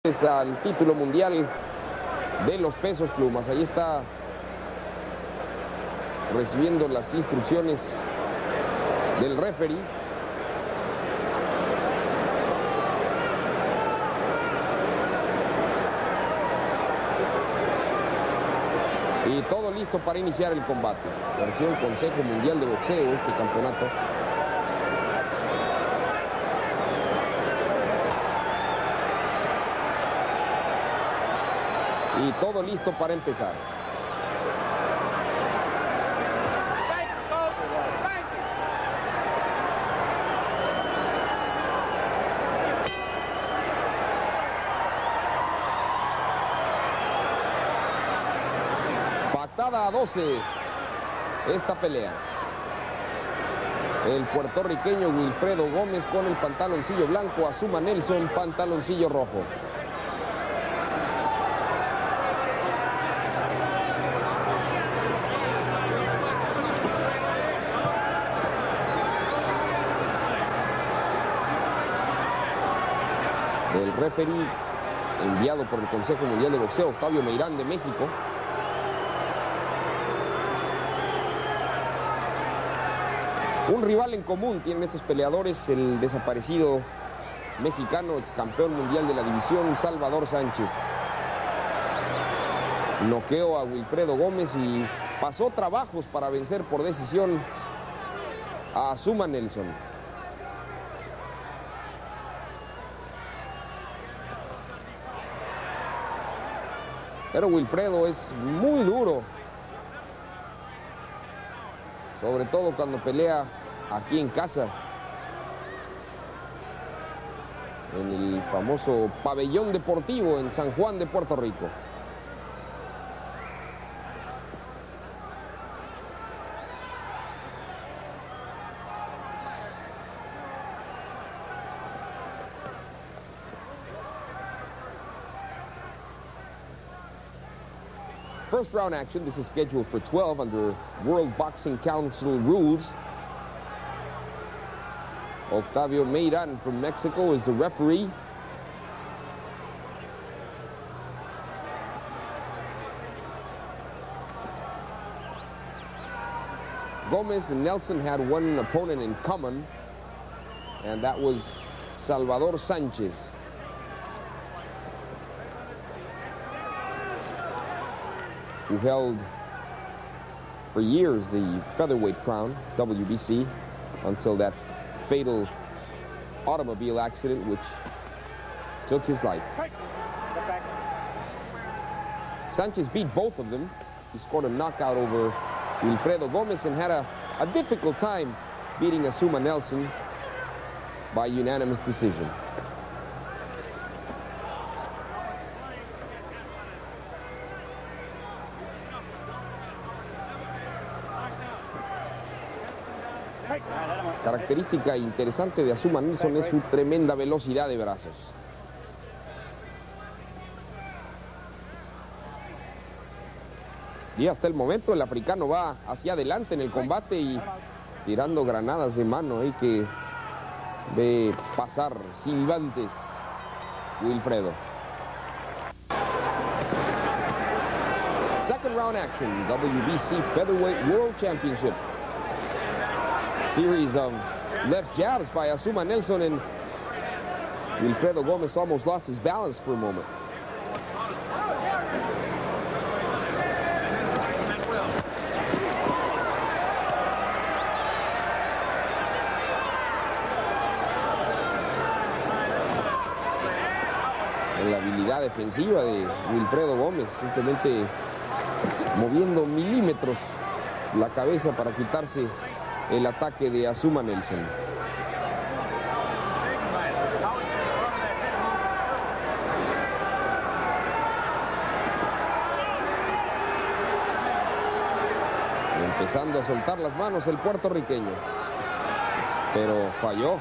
Al título mundial de los pesos plumas. Ahí está recibiendo las instrucciones del referee. Y todo listo para iniciar el combate. Versión Consejo Mundial de Boxeo, este campeonato. Y todo listo para empezar. Patada a 12 esta pelea. El puertorriqueño Wilfredo Gómez con el pantaloncillo blanco, Azumah Nelson pantaloncillo rojo. El referee enviado por el Consejo Mundial de Boxeo, Octavio Meirán de México. Un rival en común tienen estos peleadores, el desaparecido mexicano, ex campeón mundial de la división, Salvador Sánchez. Noqueó a Wilfredo Gómez y pasó trabajos para vencer por decisión a Azumah Nelson. Pero Wilfredo es muy duro, sobre todo cuando pelea aquí en casa, en el famoso pabellón deportivo en San Juan de Puerto Rico. First round action. This is scheduled for 12 under World Boxing Council rules. Octavio Meirán from Mexico is the referee. Gómez and Nelson had one opponent in common, and that was Salvador Sánchez, who held for years the featherweight crown, WBC, until that fatal automobile accident which took his life. Sanchez beat both of them. He scored a knockout over Wilfredo Gómez and had a difficult time beating Azumah Nelson by unanimous decision. Característica interesante de Azumah Nelson es su tremenda velocidad de brazos. Y hasta el momento el africano va hacia adelante en el combate y tirando granadas de mano ahí que ve pasar silbantes Wilfredo. Second round action, WBC Featherweight World Championship. Series of left jabs by Azumah Nelson, and Wilfredo Gómez almost lost his balance for a moment. En la habilidad defensiva de Wilfredo Gómez, simplemente moviendo milímetros la cabeza para quitarse el ataque de Azumah Nelson. Empezando a soltar las manos el puertorriqueño, pero falló.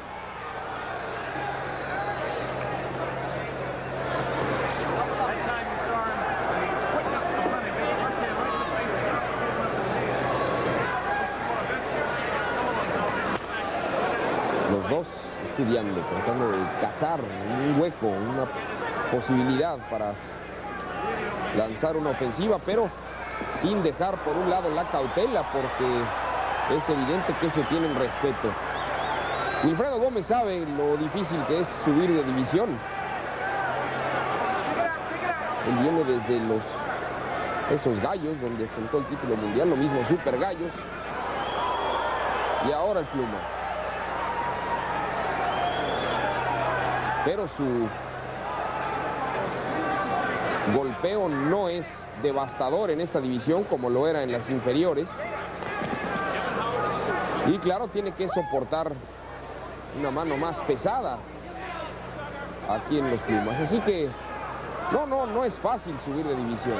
Los dos estudiando, tratando de cazar un hueco, una posibilidad para lanzar una ofensiva, pero sin dejar por un lado la cautela, porque es evidente que se tienen respeto. Wilfredo Gómez sabe lo difícil que es subir de división. Él viene desde esos Gallos, donde ostentó el título mundial, lo mismo Super Gallos. Y ahora el Pluma. Pero su golpeo no es devastador en esta división como lo era en las inferiores. Y claro, tiene que soportar una mano más pesada aquí en los Plumas. Así que no es fácil subir de división.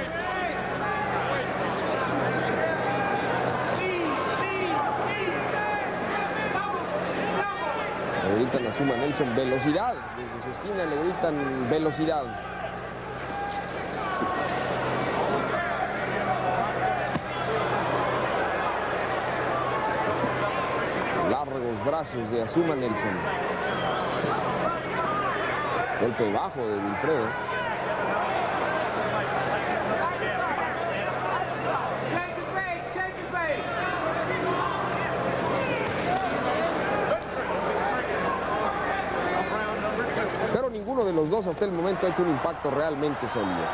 Le gritan a Azumah Nelson velocidad. Desde su esquina le gritan velocidad. Largos brazos de Azumah Nelson. Golpe bajo de Wilfredo. Pero ninguno de los dos hasta el momento ha hecho un impacto realmente sólido.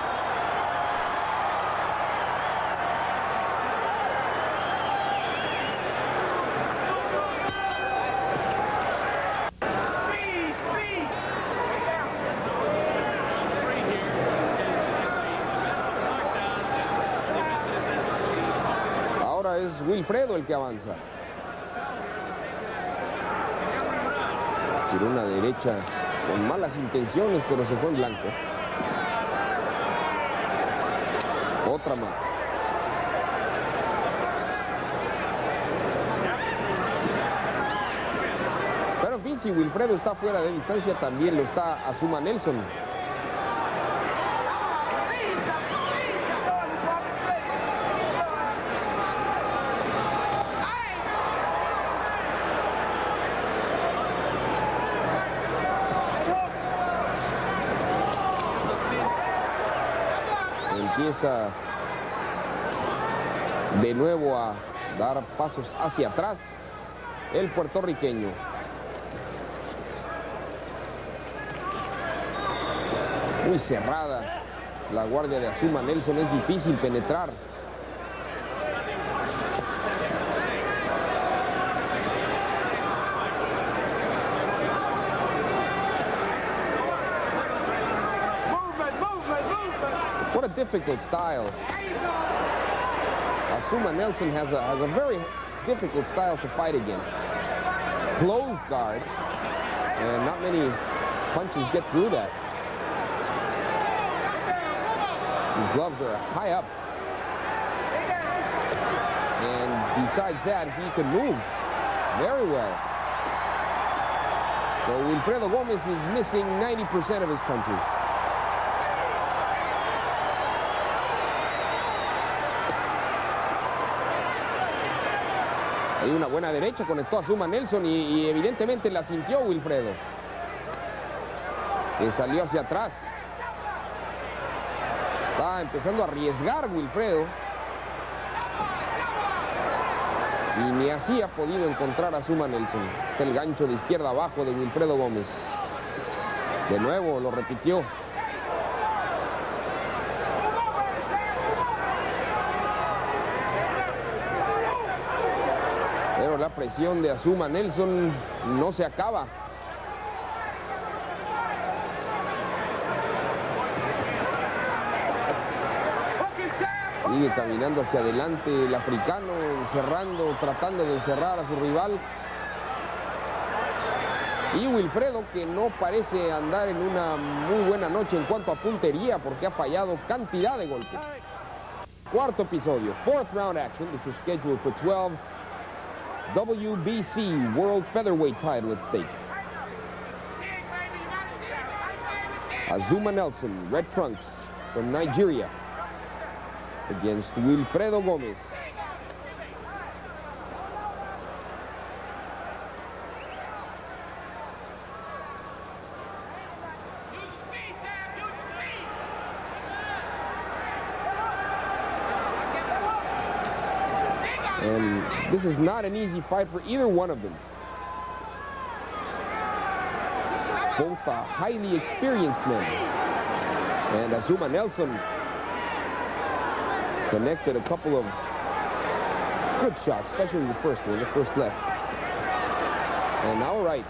Ahora es Wilfredo el que avanza. Tiró una derecha con malas intenciones, pero se fue en blanco. Otra más. Pero en fin, si Wilfredo está fuera de distancia, también lo está Azumah Nelson. Empieza de nuevo a dar pasos hacia atrás el puertorriqueño. Muy cerrada la guardia de Azumah Nelson, es difícil penetrar. What a difficult style. Azumah Nelson has a very difficult style to fight against. Closed guard, and not many punches get through that. His gloves are high up. And besides that, he can move very well. So Wilfredo Gómez is missing 90% of his punches. Hay una buena derecha, conectó a Azumah Nelson y evidentemente la sintió Wilfredo, que salió hacia atrás. Está empezando a arriesgar Wilfredo y ni así ha podido encontrar a Azumah Nelson. Está el gancho de izquierda abajo de Wilfredo Gómez. De nuevo lo repitió. Pero la presión de Azumah Nelson no se acaba. Sigue caminando hacia adelante el africano, tratando de encerrar a su rival. Y Wilfredo, que no parece andar en una muy buena noche en cuanto a puntería, porque ha fallado cantidad de golpes. Cuarto episodio, fourth round action. This is scheduled for 12. WBC World Featherweight title at stake. Azumah Nelson, red trunks from Nigeria, against Wilfredo Gómez. And this is not an easy fight for either one of them. Both are highly experienced men. And Azumah Nelson connected a couple of good shots, especially the first one, the first left. And now right.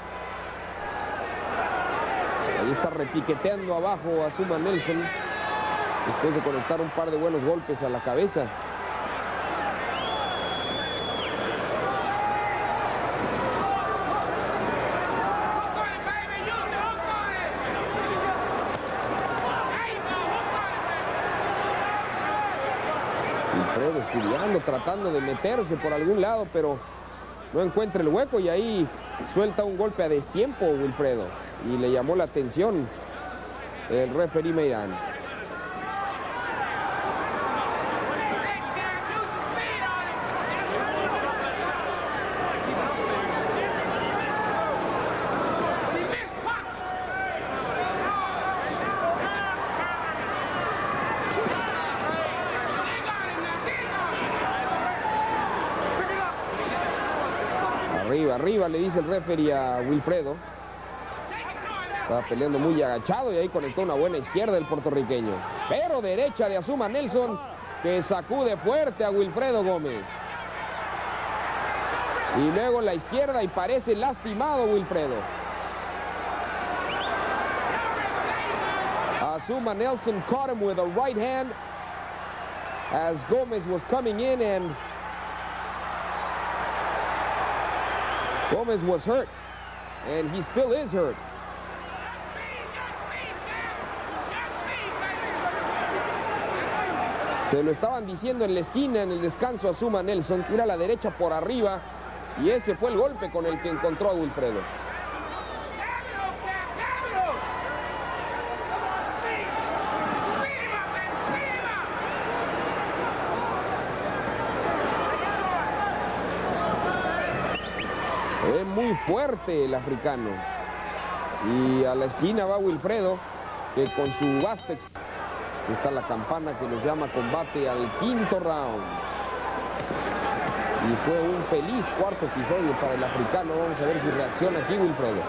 Ahí está repiqueteando abajo Azumah Nelson después de conectar un par de buenos golpes a la cabeza. Wilfredo estudiando, tratando de meterse por algún lado, pero no encuentra el hueco y ahí suelta un golpe a destiempo Wilfredo y le llamó la atención el referee Meirán. Arriba, le dice el referee a Wilfredo. Estaba peleando muy agachado y ahí conectó una buena izquierda el puertorriqueño. Pero derecha de Azumah Nelson que sacude fuerte a Wilfredo Gómez. Y luego la izquierda y parece lastimado Wilfredo. Azumah Nelson caught him with a right hand as Gómez was coming in, and Gómez was hurt, and he still is hurt. Se lo estaban diciendo en la esquina en el descanso a Azumah Nelson, tira a la derecha por arriba, y ese fue el golpe con el que encontró a Wilfredo. Es muy fuerte el africano. Y a la esquina va Wilfredo, que con su vasta... Está la campana que nos llama combate al quinto round. Y fue un feliz cuarto episodio para el africano. Vamos a ver si reacciona aquí Wilfredo.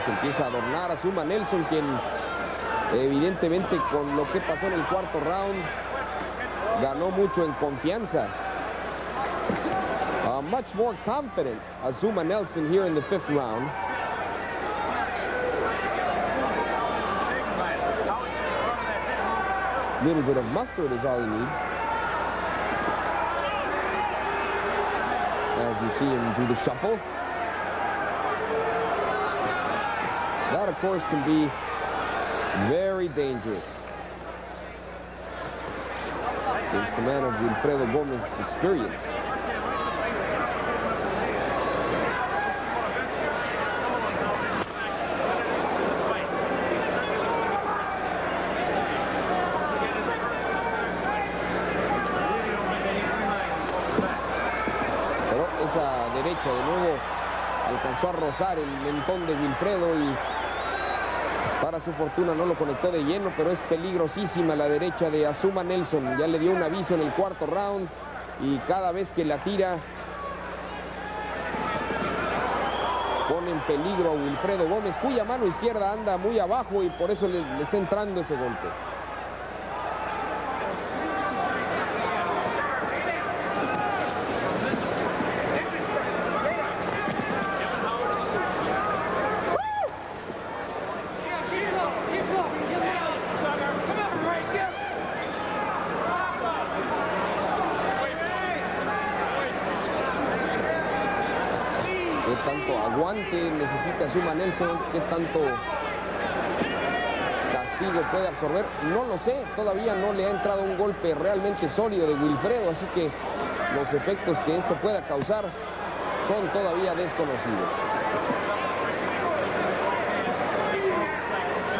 Se empieza a adornar a Azumah Nelson, quien evidentemente con lo que pasó en el cuarto round ganó mucho en confianza. Much more confident Azumah Nelson here in the fifth round. Little bit of mustard is all he needs. As you see him do the shuffle. That, of course, can be very dangerous against the man of Wilfredo Gómez's experience. Pero esa derecha de nuevo alcanzó a rozar el mentón de Wilfredo y para su fortuna no lo conectó de lleno, pero es peligrosísima la derecha de Azumah Nelson. Ya le dio un aviso en el cuarto round y cada vez que la tira pone en peligro a Wilfredo Gómez, cuya mano izquierda anda muy abajo y por eso le está entrando ese golpe. ¿Qué tanto aguante necesita Azumah Nelson? ¿Qué tanto castigo puede absorber? No lo sé, todavía no le ha entrado un golpe realmente sólido de Wilfredo, así que los efectos que esto pueda causar son todavía desconocidos.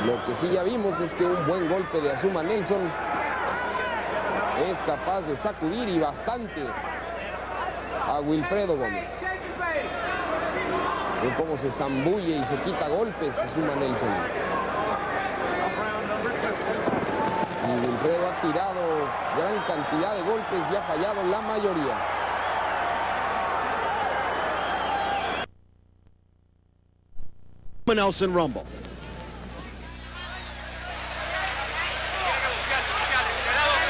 Lo que sí ya vimos es que un buen golpe de Azumah Nelson Es capaz de sacudir y bastante a Wilfredo Gómez. Ve cómo se zambulle y se quita golpes Azumah Nelson. Y Wilfredo ha tirado gran cantidad de golpes y ha fallado la mayoría. Nelson Rumble.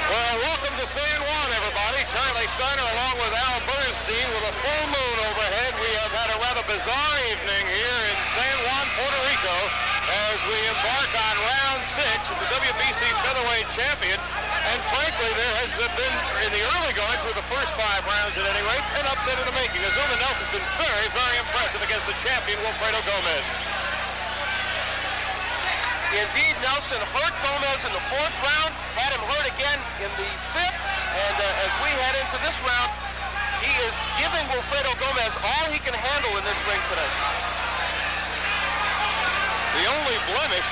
Well, welcome to San Juan, everybody. Charlie Steiner along with Al Bernstein with a full moon overhead. We have had a rather bizarre evening here in San Juan, Puerto Rico, as we embark on round 6 of the WBC Featherweight Champion. And frankly, there has been, in the early going through the first 5 rounds at any rate, an upset in the making. Azumah Nelson's been very, very impressive against the champion, Wilfredo Gómez. Indeed, Nelson hurt Gómez in the 4th round, had him hurt again in the 5th, and as we head into this round, he is giving Wilfredo Gómez all he can handle in this ring today. The only blemish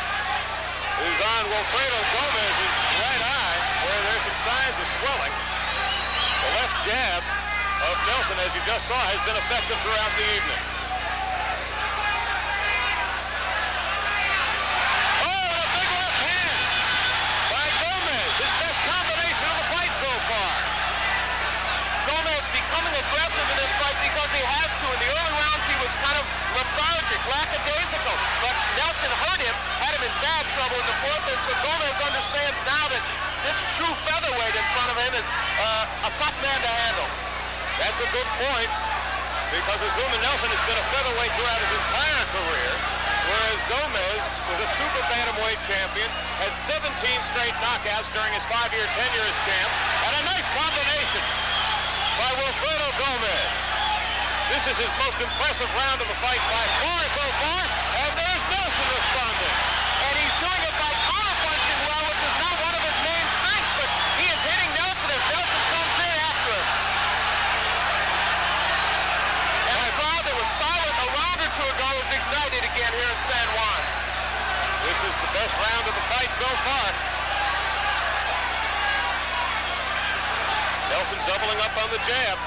is on Wilfredo Gómez's right eye, where there's some signs of swelling. The left jab of Nelson, as you just saw, has been effective throughout the evening. He has to. In the early rounds, he was kind of lethargic, lackadaisical. But Nelson hurt him, had him in bad trouble in the 4th, and so Gómez understands now that this true featherweight in front of him is a tough man to handle. That's a good point, because Azumah Nelson has been a featherweight throughout his entire career, whereas Gómez was a super bantamweight champion, had 17 straight knockouts during his 5-year tenure as champ, and a nice combination by Wilfredo Gómez. This is his most impressive round of the fight by far so far, and there's Nelson responding. And he's doing it by counterpunching well, which is not one of his main strengths, but he is hitting Nelson as Nelson comes in after him. And the crowd that was silent a round or 2 ago is ignited again here in San Juan. This is the best round of the fight so far. Nelson doubling up on the jab.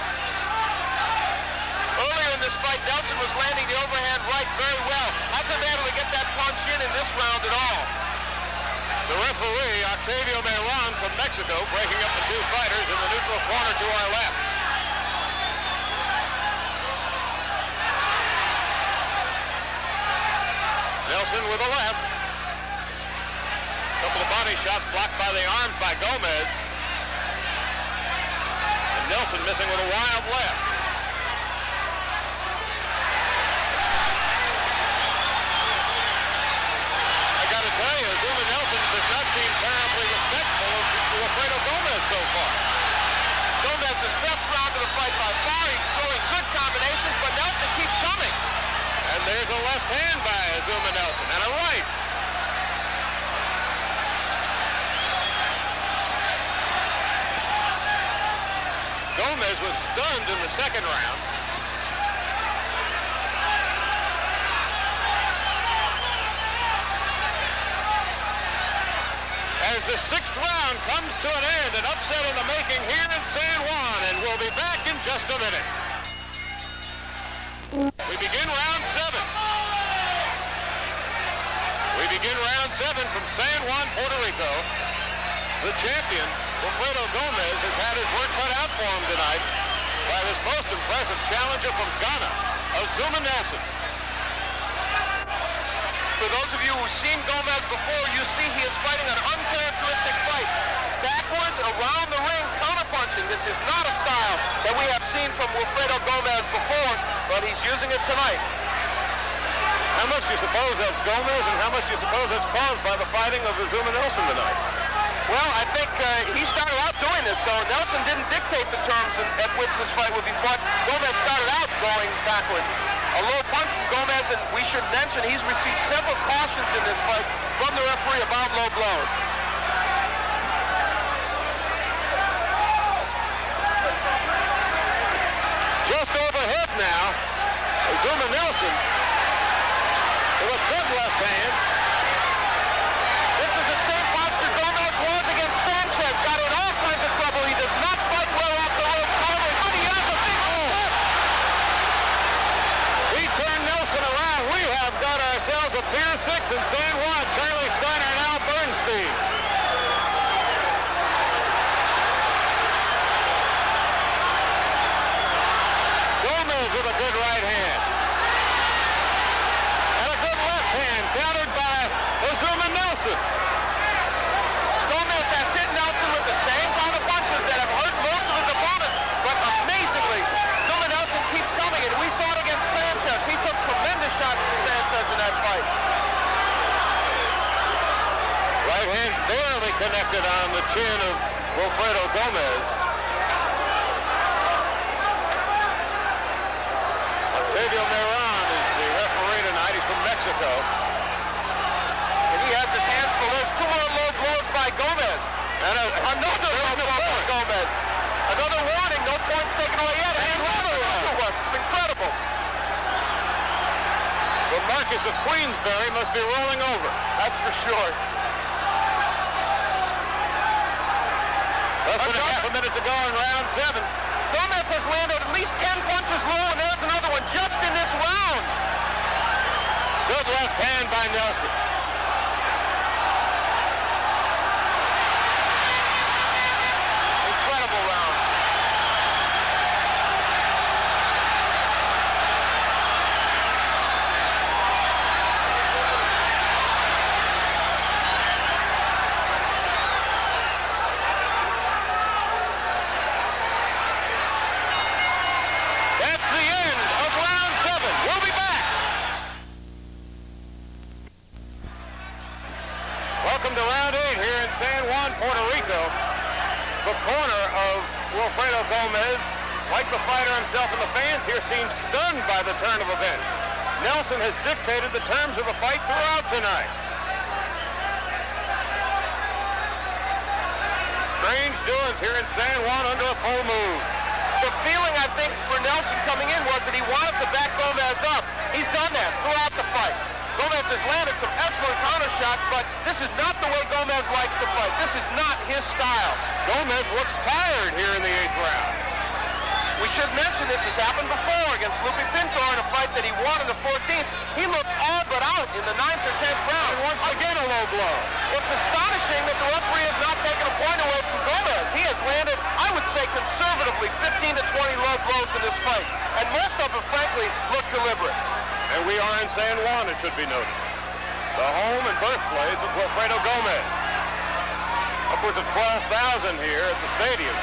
Earlier in this fight, Nelson was landing the overhand right very well. Hasn't been able to get that punch in this round at all. The referee, Octavio Meron from Mexico, breaking up the 2 fighters in the neutral corner to our left. Nelson with a left. A couple of body shots blocked by the arms by Gómez. And Nelson missing with a wild left. Azumah Nelson does not seem terribly respectful of Wilfredo Gómez so far. Gómez's best round of the fight by far. He's throwing good combinations, but Nelson keeps coming. And there's a left hand by Azumah Nelson, and a right. Gómez was stunned in the 2nd round. As the 6th round comes to an end, an upset in the making here in San Juan, and we'll be back in just a minute. We begin round 7. We begin round 7 from San Juan, Puerto Rico. The champion, Wilfredo Gómez, has had his work cut out for him tonight by his most impressive challenger from Ghana, Azumah Nelson. For those of you who've seen Gómez before, you see he is fighting an uncharacteristic fight. Backwards, around the ring, counterpunching. This is not a style that we have seen from Wilfredo Gómez before, but he's using it tonight. How much do you suppose that's Gómez, and how much do you suppose that's caused by the fighting of Azumah Nelson tonight? Well, I think he started out doing this, so Nelson didn't dictate the terms at which this fight would be fought. Gómez started out going backwards. A low punch from Gómez, and we should mention he's received several cautions in this fight from the referee about low blows. Just overhead now, Azumah Nelson with a good left hand. This is the same posture Gómez was against Sanchez. Got in all kinds of trouble barely connected on the chin of Wilfredo Gomez. Octavio Meron is the referee tonight. He's from Mexico. And he has his hands full. There's 2 more low blows by Gomez. And another low blow by Gomez. Another warning, no points taken away yet. And another one. It's incredible. The Marcus of Queensberry must be rolling over. That's for sure. Less than a half a minute to go in round 7. Gomez has landed at least 10 punches low, and there's another one just in this round. Good left hand by Nelson. Incredible round. That's the end of round 7. We'll be back. Welcome to round 8 here in San Juan, Puerto Rico. The corner of Wilfredo Gomez, like the fighter himself and the fans here, seems stunned by the turn of events. Nelson has dictated the terms of the fight throughout tonight. Strange doings here in San Juan under a full moon. The feeling, I think, for Nelson coming in was that he wanted to back Gomez up. He's done that throughout the fight. Gomez has landed some excellent counter shots, but this is not the way Gomez likes to fight. This is not his style. Gomez looks tired here in the 8th round. We should mention this has happened before against Lupe Pintor in a fight that he won in the 14th. He looked all but out in the 9th or 10th round. And once again a low blow. It's astonishing that the referee has not taken a point away from Gomez. He has landed, I would say conservatively, 15 to 20 low blows in this fight. And most of them, frankly, look deliberate. And we are in San Juan, it should be noted. The home and birthplace of Wilfredo Gomez. Upwards of 12,000 here at the stadium.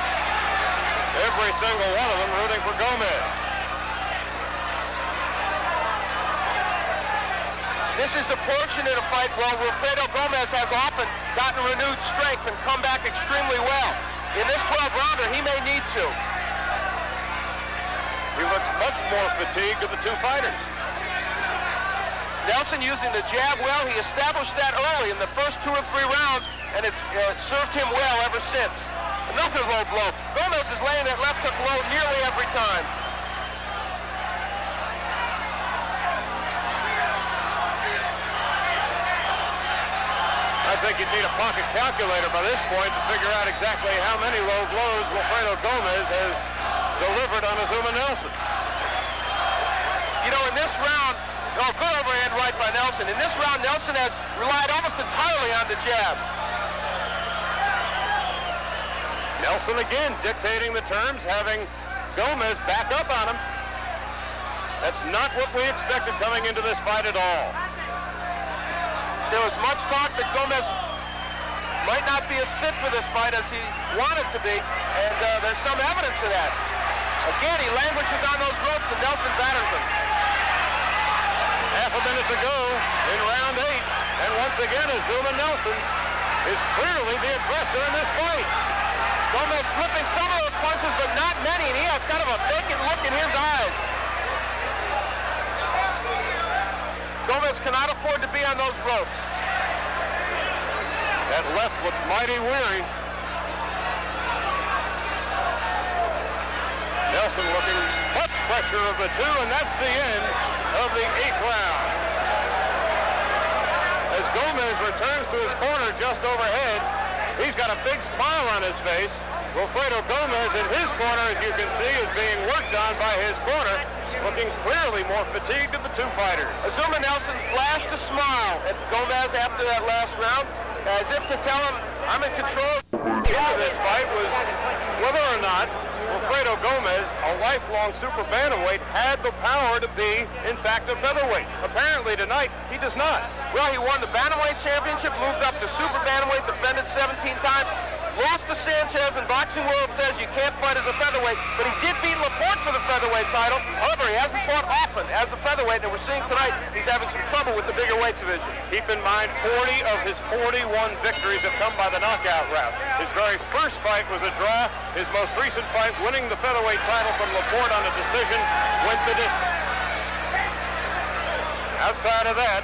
Every single one of them rooting for Gomez. This is the portion of the fight where Wilfredo Gomez has often gotten renewed strength and come back extremely well. In this 12-rounder, he may need to. He looks much more fatigued of the 2 fighters. Nelson using the jab well. He established that early in the first 2 or 3 rounds, and it's served him well ever since. Another low blow. Gomez is laying that left hook low nearly every time. I think you'd need a pocket calculator by this point to figure out exactly how many low blows Wilfredo Gomez has delivered on Azumah Nelson. You know, in this round, good overhand right by Nelson. In this round, Nelson has relied almost entirely on the jab. Nelson again dictating the terms, having Gomez back up on him. That's not what we expected coming into this fight at all. There was much talk that Gomez might not be as fit for this fight as he wanted to be, and there's some evidence of that. Again, he languishes on those ropes, and Nelson batters him. Half a minute to go in round 8, and once again, Azumah Nelson is clearly the aggressor in this fight. Gomez slipping some of those punches, but not many, and he has kind of a vacant look in his eyes. Gomez cannot afford to be on those ropes. That left looked mighty weary. Nelson looking much pressure of the 2, and that's the end of the 8th round. As Gomez returns to his corner just overhead, he's got a big smile on his face. Wilfredo Gomez in his corner, as you can see, is being worked on by his corner, looking clearly more fatigued of the 2 fighters. Azumah Nelson flashed a smile at Gomez after that last round, as if to tell him, I'm in control. The end of this fight was whether or not Wilfredo Gomez, a lifelong super bantamweight, had the power to be, in fact, a featherweight. Apparently tonight, he does not. Well, he won the bantamweight championship, moved up to super bantamweight, defended 17 times, lost to Sanchez, and Boxing World says you can't fight as a featherweight, but he did beat Laporte for the featherweight title. However, Remember, he hasn't fought often as a featherweight, and we're seeing tonight he's having some trouble with the bigger weight division. Keep in mind, 40 of his 41 victories have come by the knockout route. His very first fight was a draw. His most recent fight, winning the featherweight title from Laporte on a decision, went the distance. Outside of that,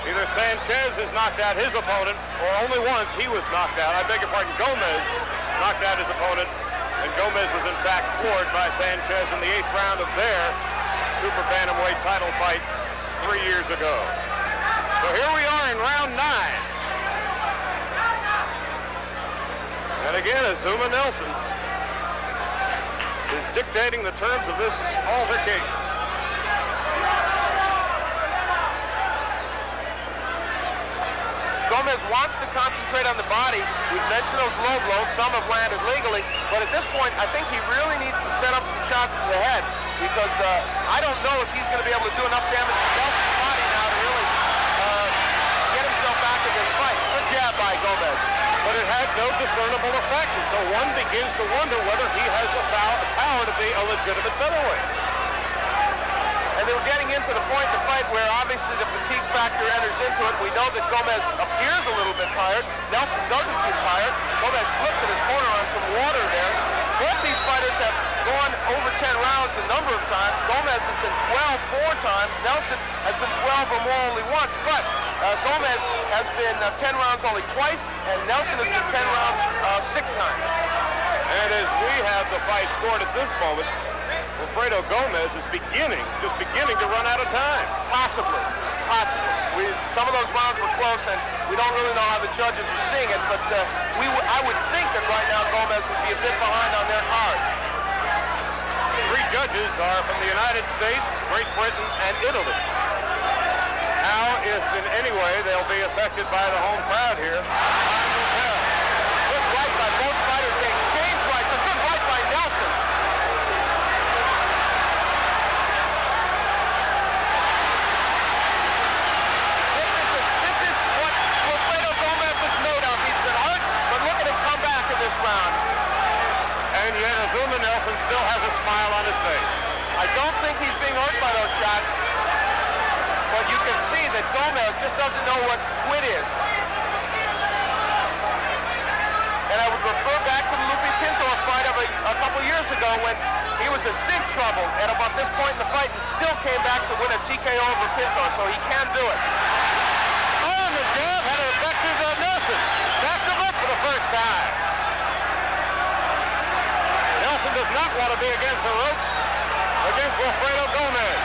either Sanchez has knocked out his opponent, or only once he was knocked out. I beg your pardon, Gomez knocked out his opponent, and Gomez was in fact floored by Sanchez in the 8th round of their super bantamweight title fight 3 years ago. So here we are in round 9. And again, Azumah Nelson is dictating the terms of this altercation. Gomez wants to concentrate on the body. We've mentioned those low blows. Some have landed legally. But at this point, I think he really needs to set up some shots to the head, because I don't know if he's going to be able to do enough damage to Nelson's body now to really get himself back in this fight. Good jab by Gomez. But it had no discernible effect until one begins to wonder whether he has the power to be a legitimate featherweight. And they were getting into the point of the fight where obviously the fatigue factor enters into it. We know that Gomez appears a little bit tired. Nelson doesn't seem tired. Gomez slipped in his corner on some water there. Both these fighters have gone over 10 rounds a number of times. Gomez has been 12 4 times. Nelson has been 12 or more only once. But Gomez has been 10 rounds only twice, and Nelson has been 10 rounds 6 times. And as we have the fight scored at this moment, Wilfredo Gomez is just beginning to run out of time. Possibly. Some of those rounds were close, and we don't really know how the judges are seeing it, but I would think that right now Gomez would be a bit behind on their cards. 3 judges are from the United States, Great Britain, and Italy. How, if in any way, they'll be affected by the home crowd here, time will tell. Good right by both fighters. They exchange rights. A good right by Nelson. This is what Wilfredo Gomez is made of. He's been hurt, but look at him come back in this round. And yet Azumah Nelson still has a smile on his face. I don't think he's being hurt by those shots, but you can see that Gomez just doesn't know what quit is. And I would refer back to the Lupe Pinto fight of a couple years ago when he was in big trouble at about this point in the fight and still came back to win a TKO over Pinto, so he can do it. Oh, and the jab had an effect on Nelson. Backed him up for the first time. Nelson does not want to be against the ropes against Wilfredo Gomez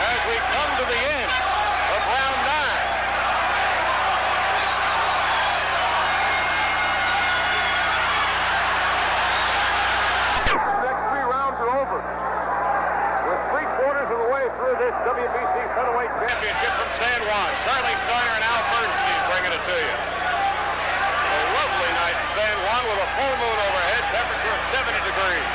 as we come to the end of round 9. This WBC Featherweight Championship from San Juan. Charlie Steiner and Al Bernstein bringing it to you. A lovely night in San Juan with a full moon overhead, temperature of 70 degrees.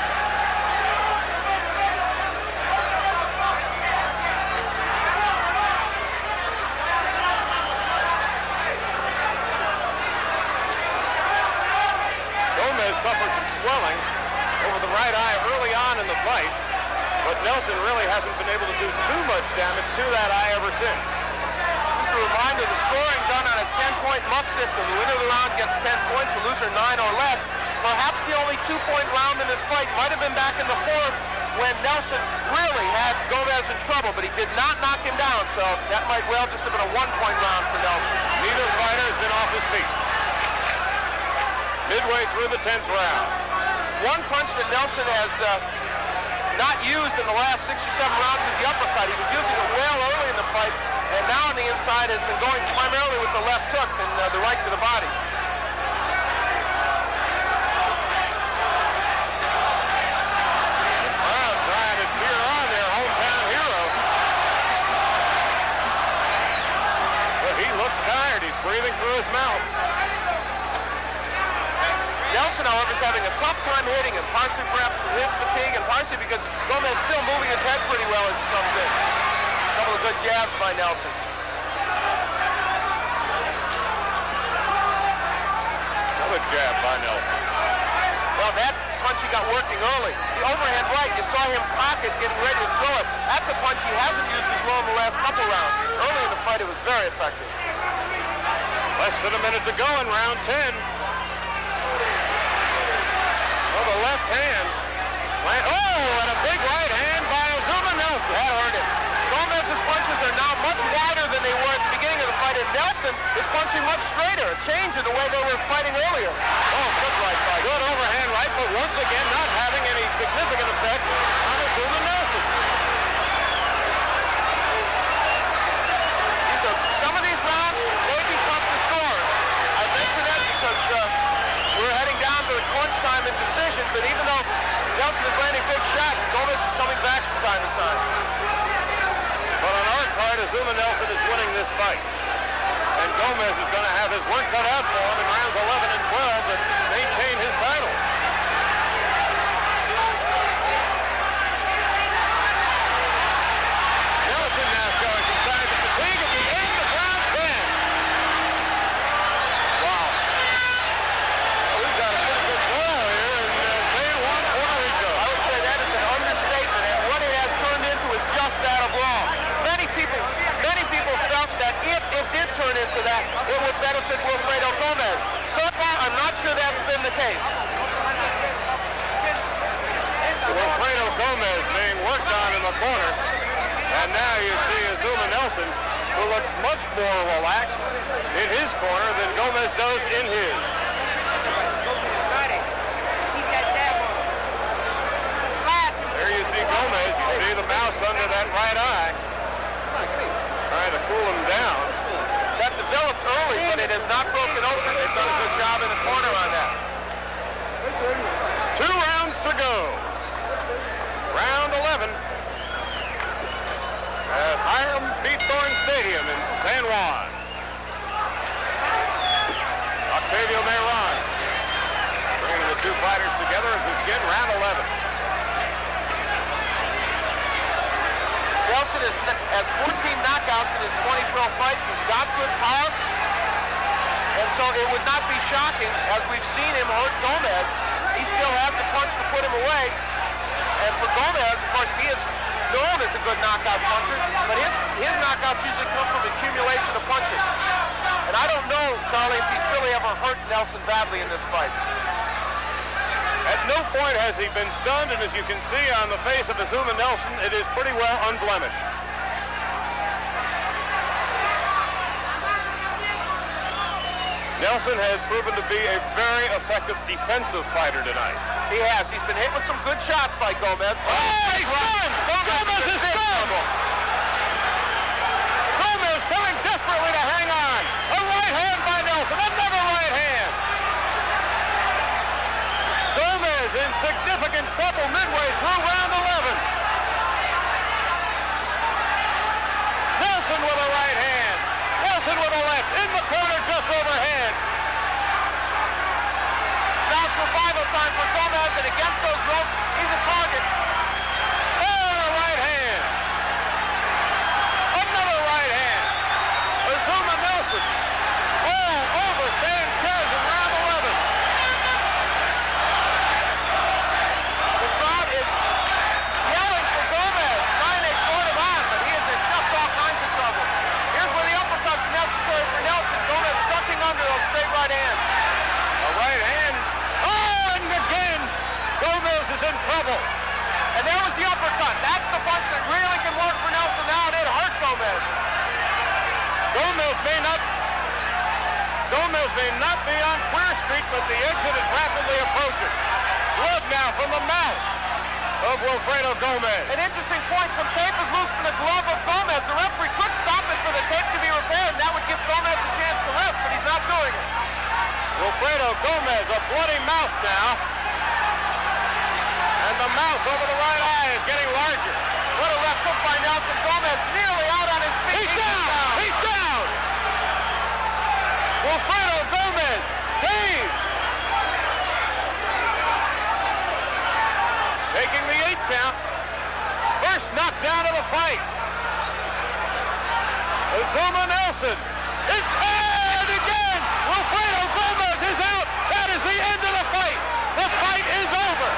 Gomez suffered some swelling over the right eye early on in the fight, but Nelson really hasn't been able to do too much damage to that eye ever since. Just a reminder, the scoring done on a 10-point must system. The winner of the round gets 10 points, the loser 9 or less. Perhaps the only 2-point round in this fight might have been back in the 4th when Nelson really had Gomez in trouble, but he did not knock him down, so that might well just have been a 1-point round for Nelson. Neither fighter has been off his feet. Midway through the 10th round. One punch that Nelson has not used in the last 6 or 7 rounds with the uppercut. He was using it well early in the fight, and now on the inside has been going primarily with the left hook and the right to the body. Well, trying to cheer on their hometown hero. But he looks tired. He's breathing through his mouth. Nelson, however, is having a tough time hitting him, partially perhaps from his fatigue and partially because Gomez is still moving his head pretty well as he comes in. A couple of good jabs by Nelson. Another jab by Nelson. Well, that punch he got working early. The overhand right, you saw him cock it, getting ready to throw it. That's a punch he hasn't used as well in the last couple rounds. Early in the fight, it was very effective. Less than a minute to go in round 10. Oh, the left hand. Oh, and a big right hand by Azumah Nelson. That hurt him. Gomez's punches are now much wider than they were at the beginning of the fight, and Nelson is punching much straighter. A change in the way they were fighting earlier. Oh, good right fight. Good overhand right, but once again not having any significant effect on Azumah Nelson. Some of these rounds may be tough to score. I mention that because we're heading down to the crunch time and decisions, and even though Nelson is landing big shots, Gomez is coming back from time to time. But on our card, Azumah Nelson is winning this fight. And Gomez is going to have his work cut out for him in rounds 11 and 12 to maintain his title. Nelson now showing some signs of fatigue at the end of round 10. Wow. Well, we've got a pretty good draw here in San Juan, Puerto Rico. I would say that is an understatement, and what it has turned into is just that of wrong. Many people felt that if it did turn into that, it would benefit Wilfredo Gomez. So far, I'm not sure that's been the case. Wilfredo Gomez being worked on in the corner. And now you see Azumah Nelson, who looks much more relaxed in his corner than Gomez does in his. There you see Gomez. You see the mouse under that right eye. Trying to cool him down. That developed early, but it has not broken open. They've done a good job in the corner on that. 2 rounds to go. Round 11 at Hiram Beathorn Stadium in San Juan. Octavio Mayron bringing the two fighters together as we begin round 11. Nelson has 14 knockouts in his 20 pro fights. He's got good power. And so it would not be shocking, as we've seen him hurt Gomez. He still has the punch to put him away. And for Gomez, of course, he is known as a good knockout puncher, but his knockouts usually come from accumulation of punches. And I don't know, Charlie, if he's really ever hurt Nelson badly in this fight. At no point has he been stunned, and as you can see on the face of Azumah Nelson, it is pretty well unblemished. Nelson has proven to be a very effective defensive fighter tonight. He has. He's been hit with some good shots by Gomez. Oh, he's stunned! Gomez is stunned! Gomez trying desperately to hang on. A right hand by Nelson. Another right hand. Gomez in significant trouble midway through round 11. Nelson with a right hand. Nelson with a left. In the corner just overhead. Now survival time for Gomez, and against those ropes, he's a target. Oh, a right hand. Another right hand. Azumah Nelson all over Sanchez in round 11. The crowd is yelling for Gomez, trying to exhort him on, but he is in just all kinds of trouble. Here's where the uppercut's necessary for Nelson. Gomez ducking under those straight right hands. A right hand. Oh, and again, Gomez is in trouble. And there was the uppercut. That's the punch that really can work for Nelson now, and it hurt Gomez. Gomez may not be on Queer Street, but the exit is rapidly approaching. Blood now from the mouth of Wilfredo Gomez. An interesting point. Some tape is loose in the glove of Gomez. The referee could stop it for the tape to be repaired, and that would give Gomez a chance to lift, but he's not doing it. Wilfredo Gomez, a bloody mouth now. And the mouse over the right eye is getting larger. What a left hook by Nelson. Gomez nearly out on his feet. He's down! He's down! Wilfredo Gomez, dazed. Taking the 8 count. First knockdown of the fight. Azumah Nelson is and again. Wilfredo Gomez is out. That is the end of the fight. The fight is over.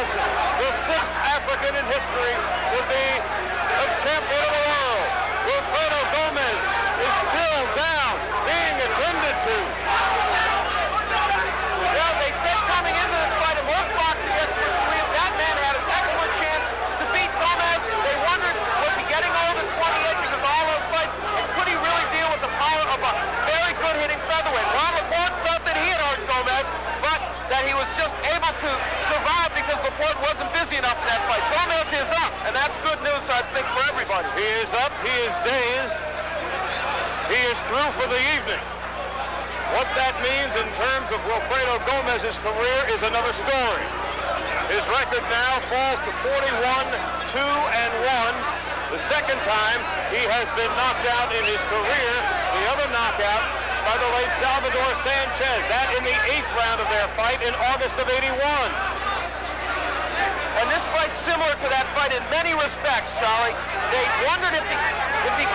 the 6th African in history to be the champion of the world. Wilfredo Gomez is still down, being attended to. Well, they said coming into this fight, and most boxing experts believe that man had an excellent chance to beat Gomez. They wondered, was he getting old at 28 because of all those fights, and could he really deal with the power of a very good hitting featherweight? Ron Laporte felt that he had hurt Gomez, but that he was just able to survive because Laporte wasn't busy enough in that fight. Gomez is up, and that's good news, I think, for everybody. He is up, he is dazed, he is through for the evening. What that means in terms of Wilfredo Gomez's career is another story. His record now falls to 41-2-1. The second time he has been knocked out in his career. The other knockout by the late Salvador Sanchez. That in the 8th round of their fight in August of '81. And this fight's similar to that fight in many respects, Charlie. They wondered if he